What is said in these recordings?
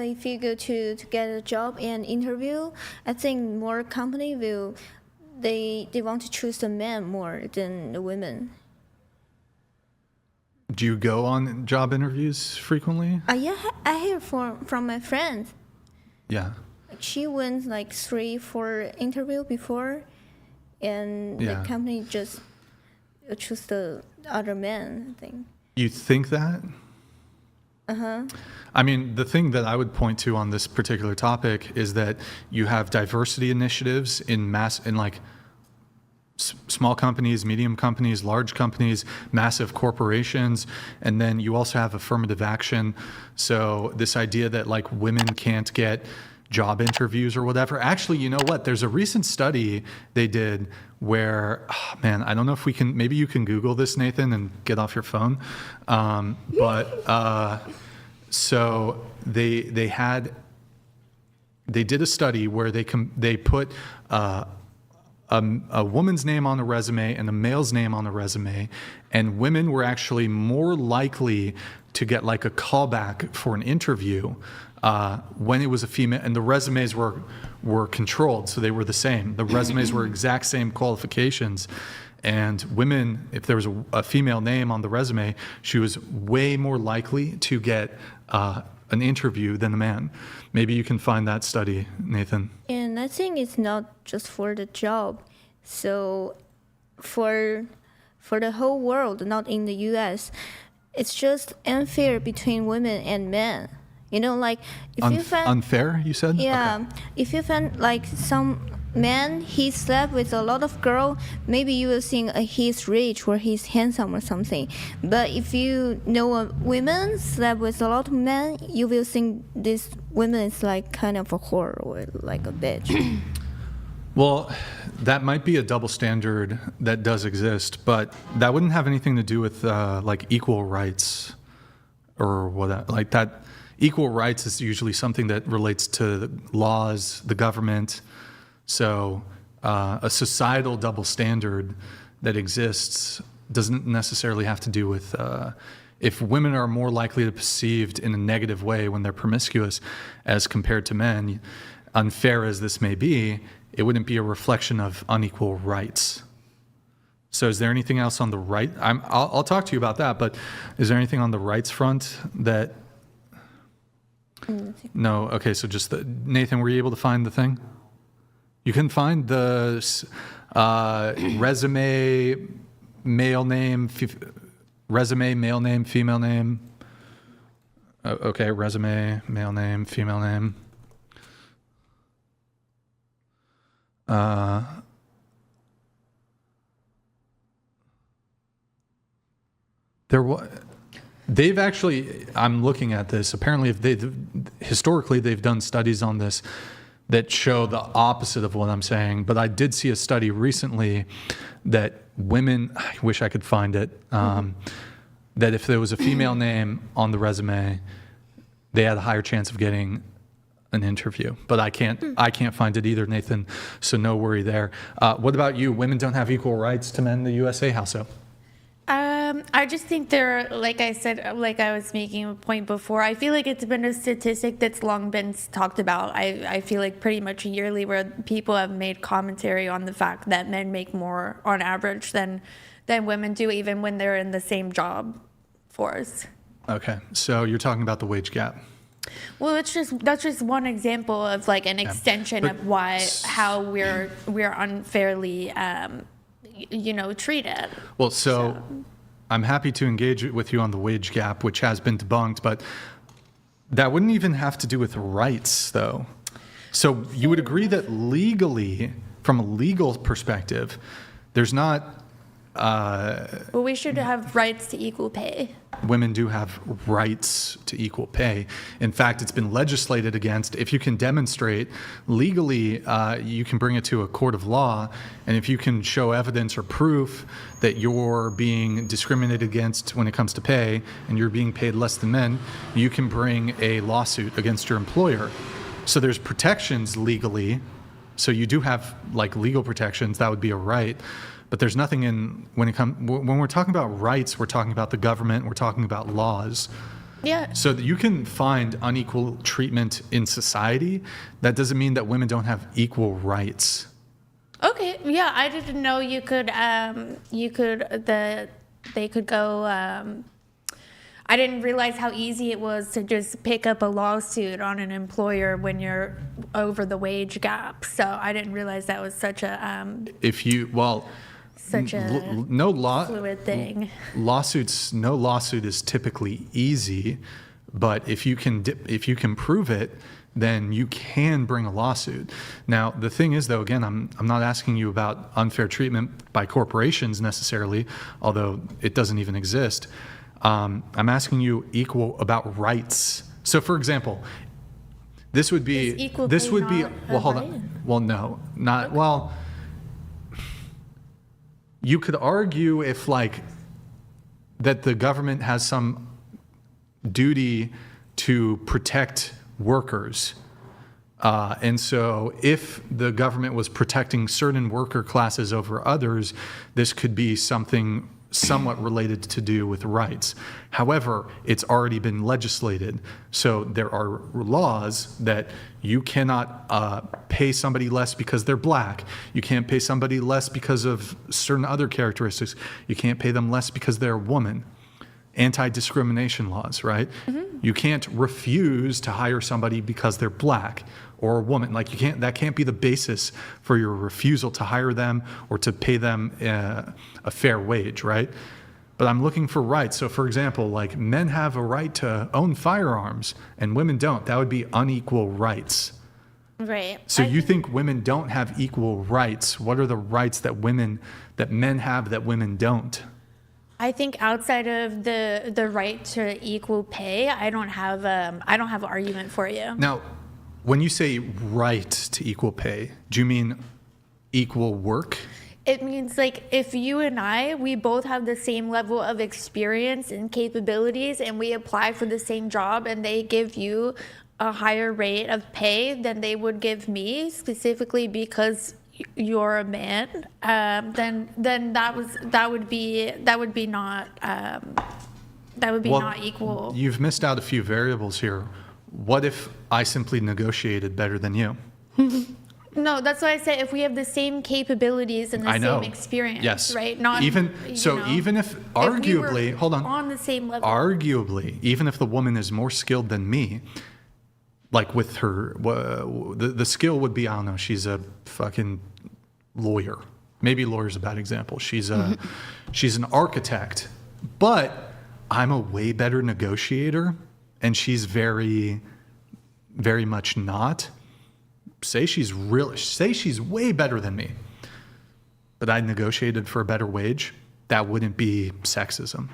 if you go to get a job and interview, I think more company will they want to choose the men more than the women. Do you go on job interviews frequently? Yeah, I hear from my friend. Yeah. She went like 3-4 interview before, and the company just choose the other men, I think. You think that? I mean, the thing that I would point to on this particular topic is that you have diversity initiatives in like small companies, medium companies, large companies, massive corporations, and then you also have affirmative action. So this idea that like women can't get job interviews or whatever. Actually, you know what? There's a recent study they did where, I don't know if we can, maybe you can Google this, Nathan, and get off your phone. So they did a study where they put a woman's name on a resume and a male's name on a resume, and women were actually more likely to get like a callback for an interview when it was a female, and the resumes were controlled, so they were the same. The resumes were exact same qualifications, and women, if there was a female name on the resume, she was way more likely to get an interview than a man. Maybe you can find that study, Nathan. And I think it's not just for the job. So for the whole world, not in the U.S., it's just unfair between women and men. You know, like if you find unfair, you said? Yeah. Okay. If you find like some man, he slept with a lot of girl, maybe you will think he's rich or he's handsome or something. But if you know a woman slept with a lot of men, you will think this woman is like kind of a whore or like a bitch. Well, that might be a double standard that does exist, but that wouldn't have anything to do with like equal rights or what, like that. Equal rights is usually something that relates to the laws, the government. So a societal double standard that exists doesn't necessarily have to do with if women are more likely to be perceived in a negative way when they're promiscuous as compared to men, unfair as this may be, it wouldn't be a reflection of unequal rights. So is there anything else on the right? I'll talk to you about that, but is there anything on the rights front that... No? Okay, so just Nathan, were you able to find the thing? You can find the resume, male name, male name, female name. Okay, resume, male name, female name. They've actually, I'm looking at this, apparently historically they've done studies on this that show the opposite of what I'm saying, but I did see a study recently that women, I wish I could find it, that if there was a female name on the resume, they had a higher chance of getting an interview. But I can't find it either, Nathan, so no worry there. What about you? Women don't have equal rights to men in the USA? How so? I just think there, like I said, like I was making a point before, I feel like it's been a statistic that's long been talked about. I feel like pretty much yearly where people have made commentary on the fact that men make more on average than women do, even when they're in the same job force. Okay, so you're talking about the wage gap. Well, that's just one example of like an extension of how we're unfairly treated. Well, so I'm happy to engage with you on the wage gap, which has been debunked, but that wouldn't even have to do with rights, though. So you would agree that legally, from a legal perspective, there's not... well, we should have rights to equal pay. Women do have rights to equal pay. In fact, it's been legislated against. If you can demonstrate legally, you can bring it to a court of law, and if you can show evidence or proof that you're being discriminated against when it comes to pay, and you're being paid less than men, you can bring a lawsuit against your employer. So there's protections legally. So you do have like legal protections. That would be a right. But there's nothing when we're talking about rights, we're talking about the government, we're talking about laws. Yeah. So that you can find unequal treatment in society. That doesn't mean that women don't have equal rights. Okay. Yeah, I didn't know they could go. I didn't realize how easy it was to just pick up a lawsuit on an employer when you're over the wage gap. So I didn't realize that was such a fluid thing. No lawsuit is typically easy, but if you can prove it, then you can bring a lawsuit. Now, the thing is, though, again, I'm not asking you about unfair treatment by corporations necessarily, although it doesn't even exist. I'm asking you about rights. So, for example, this would be well, hold on. Well, no, not okay. Well. You could argue if that the government has some duty to protect workers. And so if the government was protecting certain worker classes over others, this could be something somewhat related to do with rights. However, it's already been legislated. So there are laws that you cannot pay somebody less because they're black. You can't pay somebody less because of certain other characteristics. You can't pay them less because they're a woman. Anti-discrimination laws, right? Mm-hmm. You can't refuse to hire somebody because they're black or a woman. That can't be the basis for your refusal to hire them or to pay them a fair wage, right? But I'm looking for rights. So for example, men have a right to own firearms and women don't. That would be unequal rights. Right. So you think women don't have equal rights? What are the rights that men have that women don't? I think outside of the right to equal pay, I don't have an argument for you. Now, when you say right to equal pay, do you mean equal work? It means if you and we both have the same level of experience and capabilities and we apply for the same job and they give you a higher rate of pay than they would give me specifically because you're a man, then that would be not equal. You've missed out a few variables here. What if I simply negotiated better than you? No, that's why I say if we have the same capabilities and the same experience, yes, right? Even if arguably, we hold on, on the same level, arguably, even if the woman is more skilled than me, with her, the skill would be, I don't know, she's a fucking lawyer. Maybe lawyer's a bad example. She's an architect, but I'm a way better negotiator, and she's very, very much not. Say she's way better than me, but I negotiated for a better wage. That wouldn't be sexism.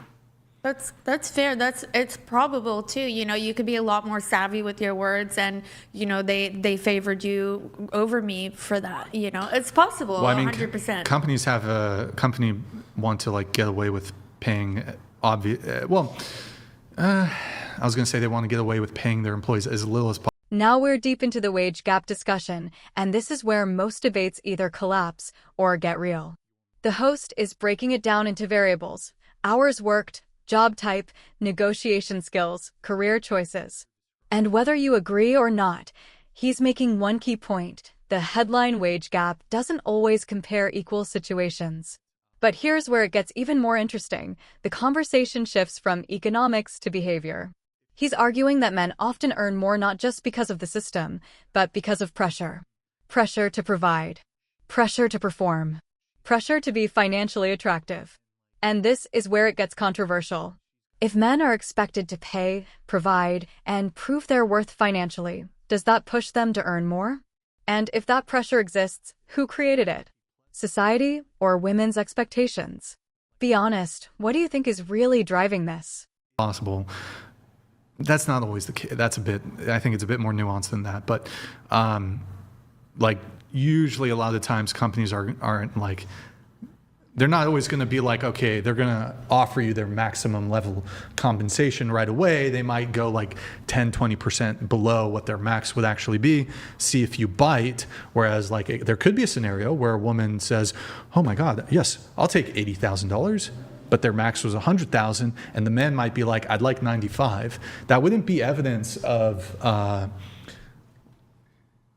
That's fair. It's probable too. You could be a lot more savvy with your words, and they favored you over me for that. It's possible. Well, 100%. Companies want to get away with paying I was going to say they want to get away with paying their employees as little as possible. Now we're deep into the wage gap discussion, and this is where most debates either collapse or get real. The host is breaking it down into variables: hours worked, job type, negotiation skills, career choices. And whether you agree or not, he's making one key point: the headline wage gap doesn't always compare equal situations. But here's where it gets even more interesting. The conversation shifts from economics to behavior. He's arguing that men often earn more not just because of the system, but because of pressure. Pressure to provide. Pressure to perform. Pressure to be financially attractive. And this is where it gets controversial. If men are expected to pay, provide, and prove their worth financially, does that push them to earn more? And if that pressure exists, who created it? Society or women's expectations? Be honest, what do you think is really driving this? Possible. That's not always the case. I think it's a bit more nuanced than that. But usually a lot of times companies aren't they're not always going to be okay, they're going to offer you their maximum level compensation right away. They might go 10, 20% below what their max would actually be, see if you bite. Whereas there could be a scenario where a woman says, oh my God, yes, I'll take $80,000. but their max was 100,000, and the man might be like, I'd like 95. That wouldn't be evidence of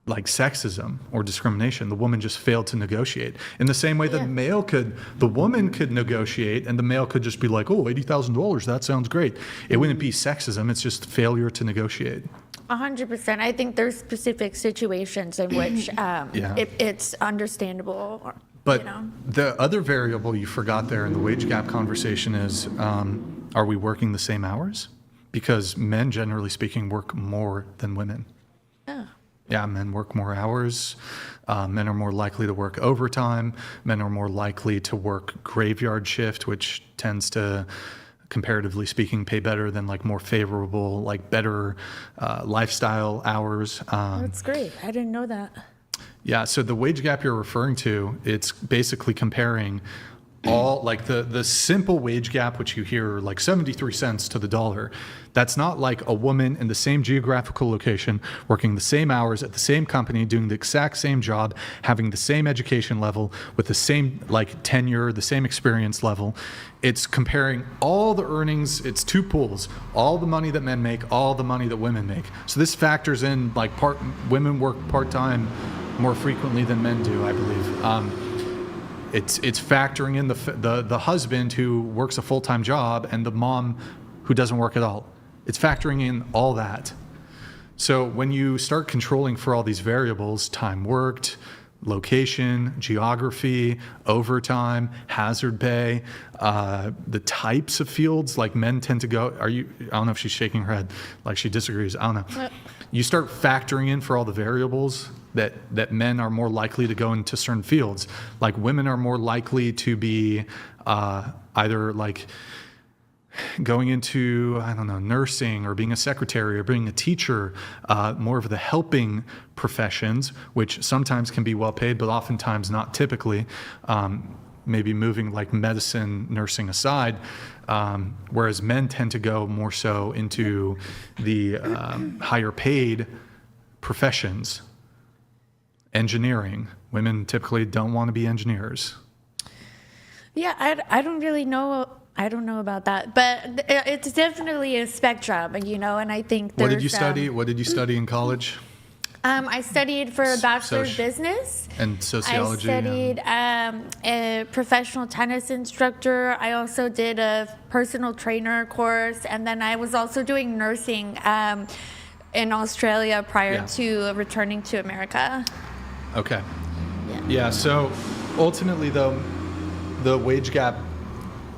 like sexism or discrimination. The woman just failed to negotiate. In the same way that the woman could negotiate, and the male could just be like, oh, $80,000, that sounds great. It wouldn't be sexism, it's just failure to negotiate. 100%. I think there's specific situations in which it's understandable. But the other variable you forgot there in the wage gap conversation is, are we working the same hours? Because men, generally speaking, work more than women. Oh. Yeah, men work more hours. Men are more likely to work overtime. Men are more likely to work graveyard shift, which tends to, comparatively speaking, pay better than like more favorable, like better lifestyle hours. That's great. I didn't know that. Yeah, so the wage gap you're referring to, it's basically comparing all, like the simple wage gap, which you hear like 73 cents to the dollar. That's not like a woman in the same geographical location, working the same hours at the same company, doing the exact same job, having the same education level, with the same like tenure, the same experience level. It's comparing all the earnings. It's two pools, all the money that men make, all the money that women make. So this factors in like women work part-time more frequently than men do, I believe. It's factoring in the husband who works a full-time job and the mom who doesn't work at all. It's factoring in all that. So when you start controlling for all these variables, time worked, location, geography, overtime, hazard pay, the types of fields, like men tend to go, I don't know if she's shaking her head like she disagrees, I don't know. You start factoring in for all the variables that men are more likely to go into certain fields. Like women are more likely to be either like going into, I don't know, nursing or being a secretary or being a teacher, more of the helping professions, which sometimes can be well paid, but oftentimes not typically. Maybe moving like medicine, nursing aside, whereas men tend to go more so into the higher paid professions. Engineering. Women typically don't want to be engineers. Yeah, I don't really know. I don't know about that, but it's definitely a spectrum, and I think What did you study? What did you study in college? I studied for a Bachelor of Business. And sociology. I studied a professional tennis instructor. I also did a personal trainer course, and then I was also doing nursing in Australia prior to returning to America. Okay. Yeah, so ultimately, though, the wage gap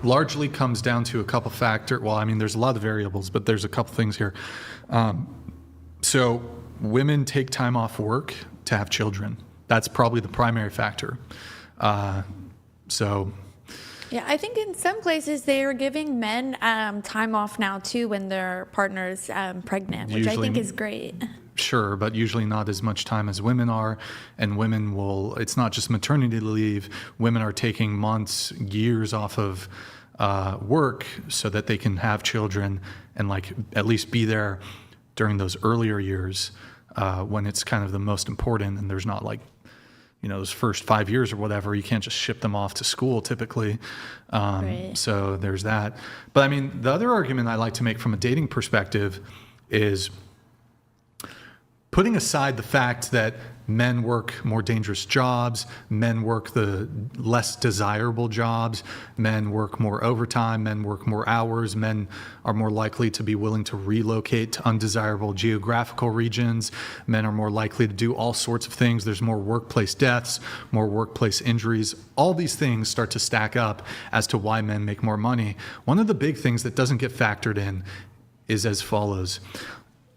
largely comes down to a couple factors. Well, I mean, there's a lot of variables, but there's a couple things here. So women take time off work to have children. That's probably the primary factor. Yeah, I think in some places they are giving men time off now too when their partner's pregnant, which I think is great. Sure, but usually not as much time as women are. And women will, it's not just maternity leave. Women are taking months, years off of work so that they can have children and like at least be there during those earlier years when it's kind of the most important. And there's not like, those first 5 years or whatever, you can't just ship them off to school typically. Right. So there's that. But I mean, the other argument I like to make from a dating perspective is putting aside the fact that men work more dangerous jobs, men work the less desirable jobs, men work more overtime, men work more hours, men are more likely to be willing to relocate to undesirable geographical regions, men are more likely to do all sorts of things. There's more workplace deaths, more workplace injuries. All these things start to stack up as to why men make more money. One of the big things that doesn't get factored in is as follows.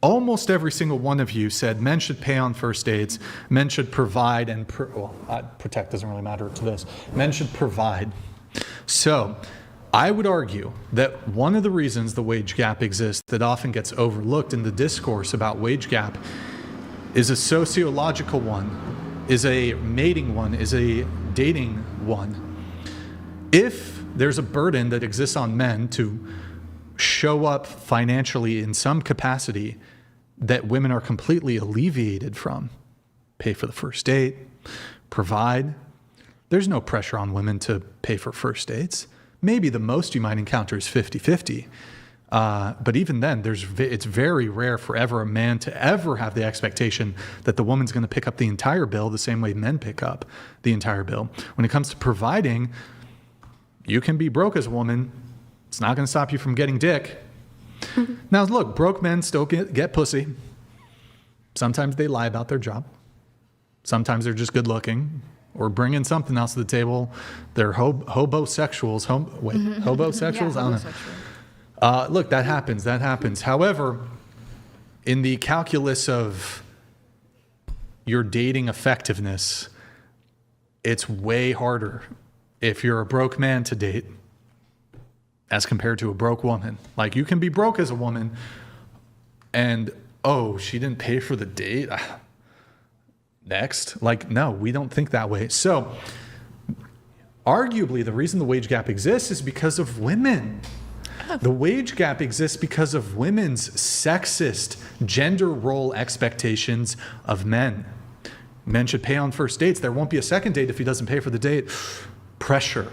Almost every single one of you said men should pay on first dates, men should provide and protect doesn't really matter to this. Men should provide. So I would argue that one of the reasons the wage gap exists that often gets overlooked in the discourse about wage gap is a sociological one, is a mating one, is a dating one. If there's a burden that exists on men to show up financially in some capacity that women are completely alleviated from, pay for the first date, provide. There's no pressure on women to pay for first dates. Maybe the most you might encounter is 50-50. But even then, it's very rare for ever a man to ever have the expectation that the woman's going to pick up the entire bill the same way men pick up the entire bill. When it comes to providing, you can be broke as a woman. It's not going to stop you from getting dick. Now, look, broke men still get pussy. Sometimes they lie about their job. Sometimes they're just good looking or bringing something else to the table. They're hobosexuals. Hobosexuals? Yeah, I don't know. Look, that happens. However, in the calculus of your dating effectiveness, it's way harder if you're a broke man to date as compared to a broke woman. Like, you can be broke as a woman and, oh, she didn't pay for the date? Next. Like, no, we don't think that way. So, arguably, the reason the wage gap exists is because of women. The wage gap exists because of women's sexist gender role expectations of men. Men should pay on first dates. There won't be a second date if he doesn't pay for the date. Pressure.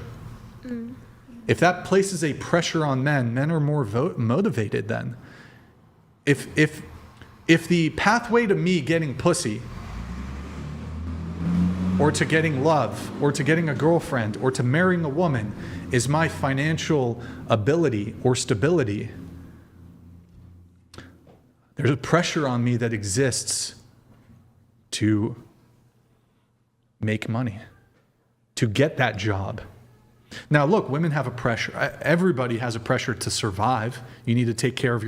If that places a pressure on men, men are more motivated then. If the pathway to me getting pussy, or to getting love, or to getting a girlfriend, or to marrying a woman is my financial ability or stability, there's a pressure on me that exists to make money, to get that job. Now, look, women have a pressure. Everybody has a pressure to survive. You need to take care of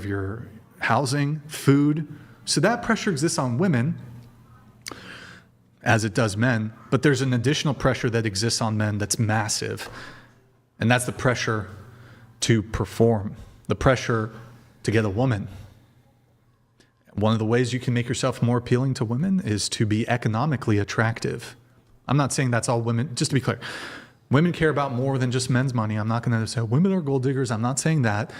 your housing, food. So that pressure exists on women, as it does men, but there's an additional pressure that exists on men that's massive, and that's the pressure to perform, the pressure to get a woman. One of the ways you can make yourself more appealing to women is to be economically attractive. I'm not saying that's all women, just to be clear. Women care about more than just men's money. I'm not going to say women are gold diggers. I'm not saying that,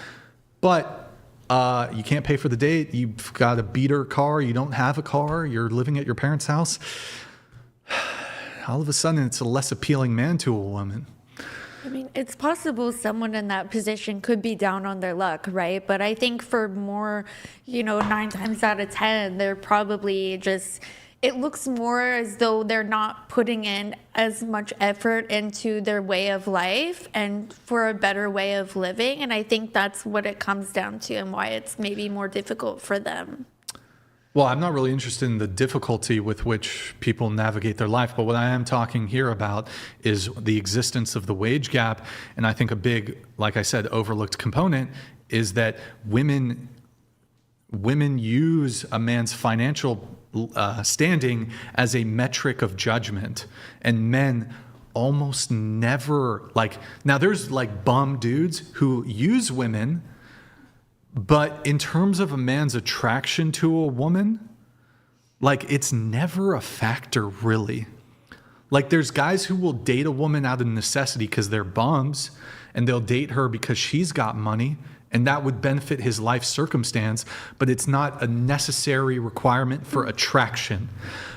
but you can't pay for the date. You've got a beater car. You don't have a car. You're living at your parents' house. All of a sudden, it's a less appealing man to a woman. I mean, it's possible someone in that position could be down on their luck, right? But I think for more, 9 times out of 10, they're probably just, it looks more as though they're not putting in as much effort into their way of life and for a better way of living. And I think that's what it comes down to and why it's maybe more difficult for them. Well, I'm not really interested in the difficulty with which people navigate their life, but what I am talking here about is the existence of the wage gap. And I think a big, like I said, overlooked component is that women use a man's financial standing as a metric of judgment, and men almost never, now there's bum dudes who use women, but in terms of a man's attraction to a woman, it's never a factor, really. There's guys who will date a woman out of necessity because they're bums, and they'll date her because she's got money, and that would benefit his life circumstance, but it's not a necessary requirement for attraction.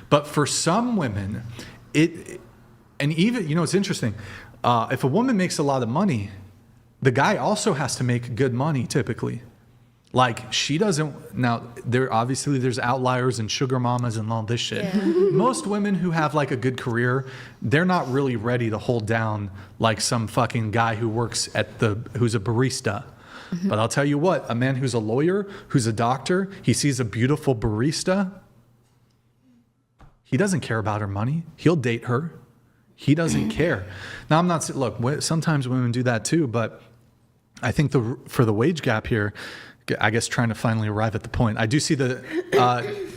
But for some women, and even, it's interesting, if a woman makes a lot of money, the guy also has to make good money, typically. She doesn't, now there's outliers and sugar mamas and all this shit. Yeah. Most women who have a good career, they're not really ready to hold down some fucking guy who works who's a barista. Mm-hmm. But I'll tell you what, a man who's a lawyer, who's a doctor, he sees a beautiful barista, he doesn't care about her money. He'll date her. He doesn't care. Now, I'm not, look, sometimes women do that too, but I think for the wage gap here, I guess trying to finally arrive at the point. I do see the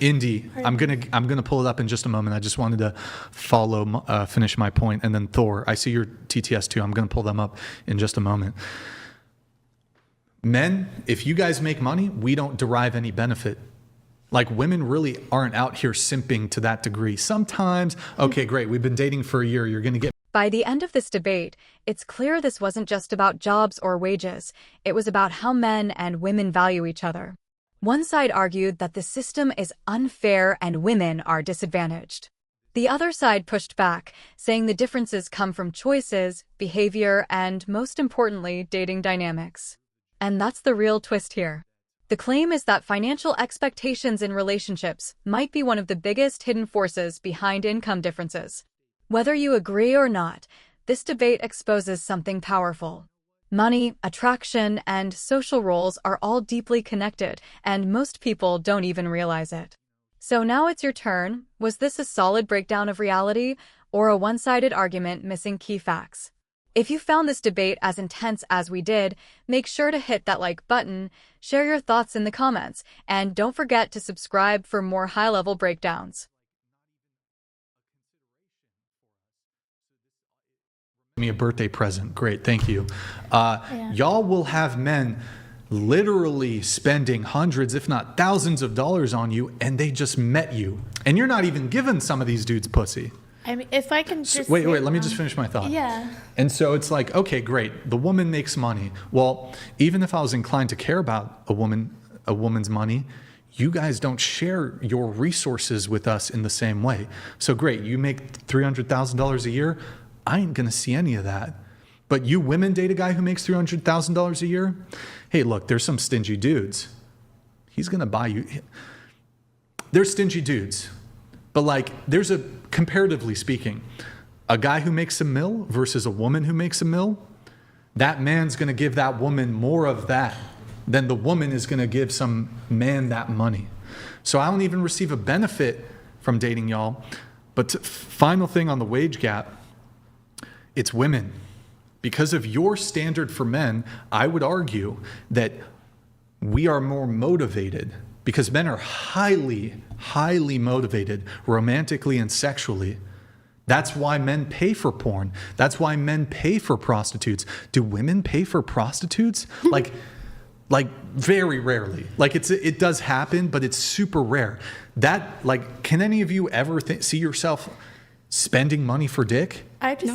Indy. I'm gonna pull it up in just a moment. I just wanted to finish my point, and then Thor. I see your TTS too. I'm gonna pull them up in just a moment. Men, if you guys make money, we don't derive any benefit. Women really aren't out here simping to that degree. Sometimes, okay, great. We've been dating for a year. You're gonna get. By the end of this debate, it's clear this wasn't just about jobs or wages. It was about how men and women value each other. One side argued that the system is unfair and women are disadvantaged. The other side pushed back, saying the differences come from choices, behavior, and, most importantly, dating dynamics. And that's the real twist here. The claim is that financial expectations in relationships might be one of the biggest hidden forces behind income differences. Whether you agree or not, this debate exposes something powerful. Money, attraction, and social roles are all deeply connected, and most people don't even realize it. So now it's your turn. Was this a solid breakdown of reality, or a one-sided argument missing key facts? If you found this debate as intense as we did, make sure to hit that like button, share your thoughts in the comments, and don't forget to subscribe for more high-level breakdowns. Me a birthday present. Great, thank you. Y'all will have men literally spending hundreds, if not thousands of dollars on you, and they just met you. And you're not even giving some of these dudes pussy. I mean, if I can just Wait, let me just finish my thought. Yeah. And so it's like, okay, great. The woman makes money. Well, even if I was inclined to care about a woman's money, you guys don't share your resources with us in the same way. So great, you make $300,000 a year. I ain't gonna see any of that. But you women date a guy who makes $300,000 a year? Hey, look, there's some stingy dudes. He's gonna buy you. They're stingy dudes. But like, there's a, comparatively speaking, a guy who makes a mil versus a woman who makes a mil, that man's gonna give that woman more of that than the woman is gonna give some man that money. So I don't even receive a benefit from dating y'all. But final thing on the wage gap, it's women. Because of your standard for men, I would argue that we are more motivated because men are highly, highly motivated romantically and sexually. That's why men pay for porn. That's why men pay for prostitutes. Do women pay for prostitutes? Like very rarely. Like it does happen, but it's super rare. That, like, can any of you ever see yourself spending money for dick?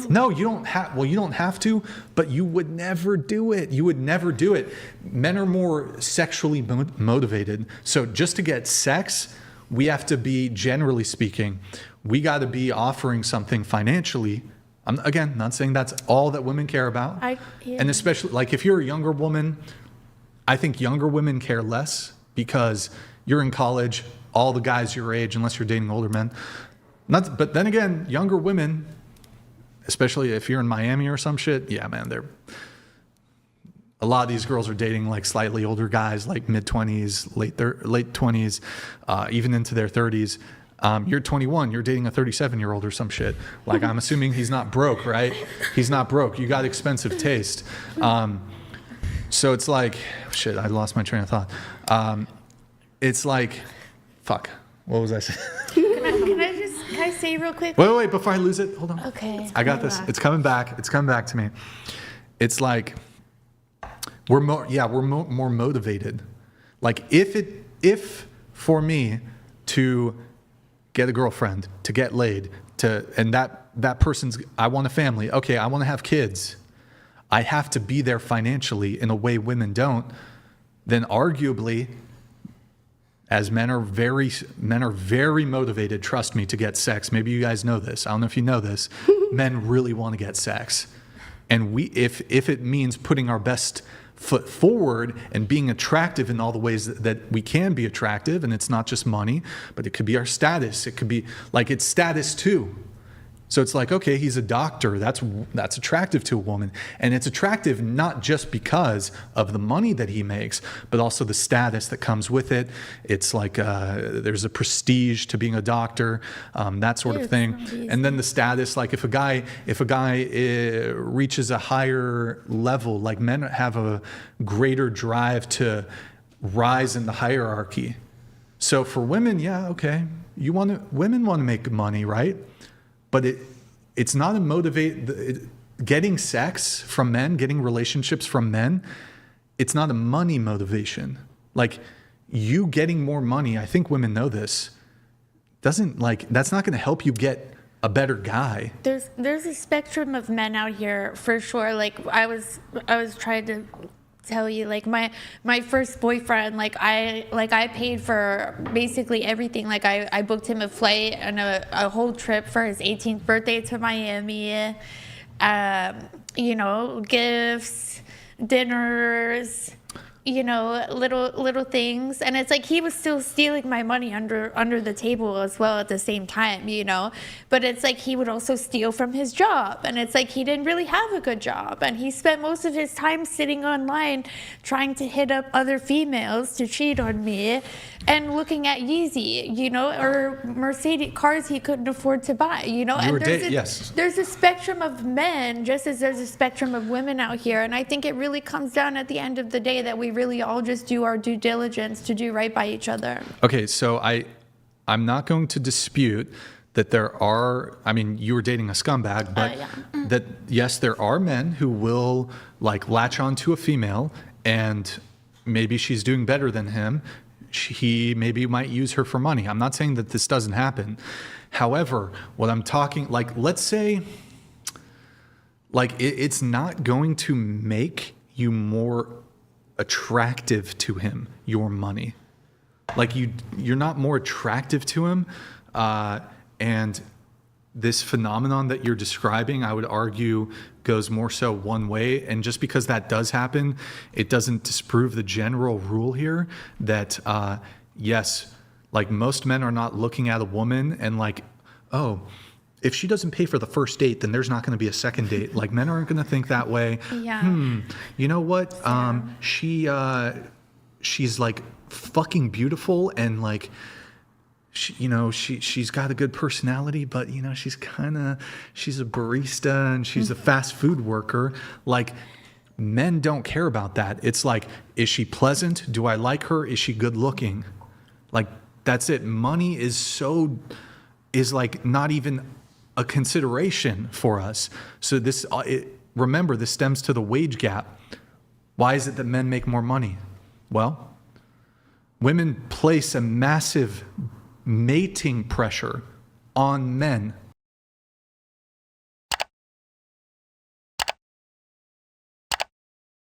No, you don't have. Well, you don't have to, but you would never do it. You would never do it. Men are more sexually motivated. So just to get sex, we have to be, generally speaking, we got to be offering something financially. I'm, again, not saying that's all that women care about. And especially, like, if you're a younger woman, I think younger women care less because you're in college, all the guys your age, unless you're dating older men. But then again, younger women, especially if you're in Miami or some shit, yeah, man, a lot of these girls are dating like slightly older guys, like mid-20s, late 20s, even into their 30s. You're 21, you're dating a 37-year-old or some shit. Like, I'm assuming he's not broke, right? He's not broke. You got expensive taste. So it's like, shit, I lost my train of thought. It's like, fuck, what was I saying? Can I say real quick? Wait, before I lose it, hold on. Okay. I got this. It's coming back. It's coming back to me. It's like, we're more motivated. Like, if for me to get a girlfriend, to get laid, and that person's, I want a family. Okay, I want to have kids. I have to be there financially in a way women don't. Then arguably, as men are very motivated, trust me, to get sex. Maybe you guys know this. I don't know if you know this. Men really want to get sex. And if it means putting our best foot forward and being attractive in all the ways that we can be attractive, and it's not just money, but it could be our status. It could be, like, it's status too. So it's like, okay, he's a doctor. That's attractive to a woman. And it's attractive not just because of the money that he makes, but also the status that comes with it. It's like there's a prestige to being a doctor, that sort of thing. And then the status, like if a guy reaches a higher level, like men have a greater drive to rise in the hierarchy. So for women, yeah, okay, women want to make money, right? But it's not getting sex from men, getting relationships from men, it's not a money motivation. Like, you getting more money, I think women know this, that's not going to help you get a better guy. There's a spectrum of men out here for sure. Like, I was trying to tell you, like my first boyfriend, I paid for basically everything. Like I booked him a flight and a whole trip for his 18th birthday to Miami. You know, gifts, dinners, you know, little things. And it's like he was still stealing my money under the table as well at the same time, you know. But it's like he would also steal from his job, and it's like he didn't really have a good job, and he spent most of his time sitting online trying to hit up other females to cheat on me and looking at Yeezy, you know, or Mercedes cars he couldn't afford to buy, you know. And there's a spectrum of men just as there's a spectrum of women out here, and I think it really comes down at the end of the day that we really all just do our due diligence to do right by each other. Okay, so I'm not going to dispute that there are, I mean, you were dating a scumbag, but that yes, there are men who will like latch on to a female and maybe she's doing better than him. He maybe might use her for money. I'm not saying that this doesn't happen. However, what I'm talking, like, let's say, like, it's not going to make you more attractive to him, your money. Like you're not more attractive to him. And this phenomenon that you're describing, I would argue, goes more so one way. And just because that does happen, it doesn't disprove the general rule here that, yes, like most men are not looking at a woman and like, oh, if she doesn't pay for the first date, then there's not going to be a second date. Like men aren't going to think that way. Yeah. You know what? She's like fucking beautiful and like, she's got a good personality, but you know, she's a barista and she's a fast food worker. Like men don't care about that. It's like, is she pleasant? Do I like her? Is she good looking? Like that's it. Money is like not even a consideration for us. So remember, this stems to the wage gap. Why is it that men make more money? Well, women place a massive mating pressure on men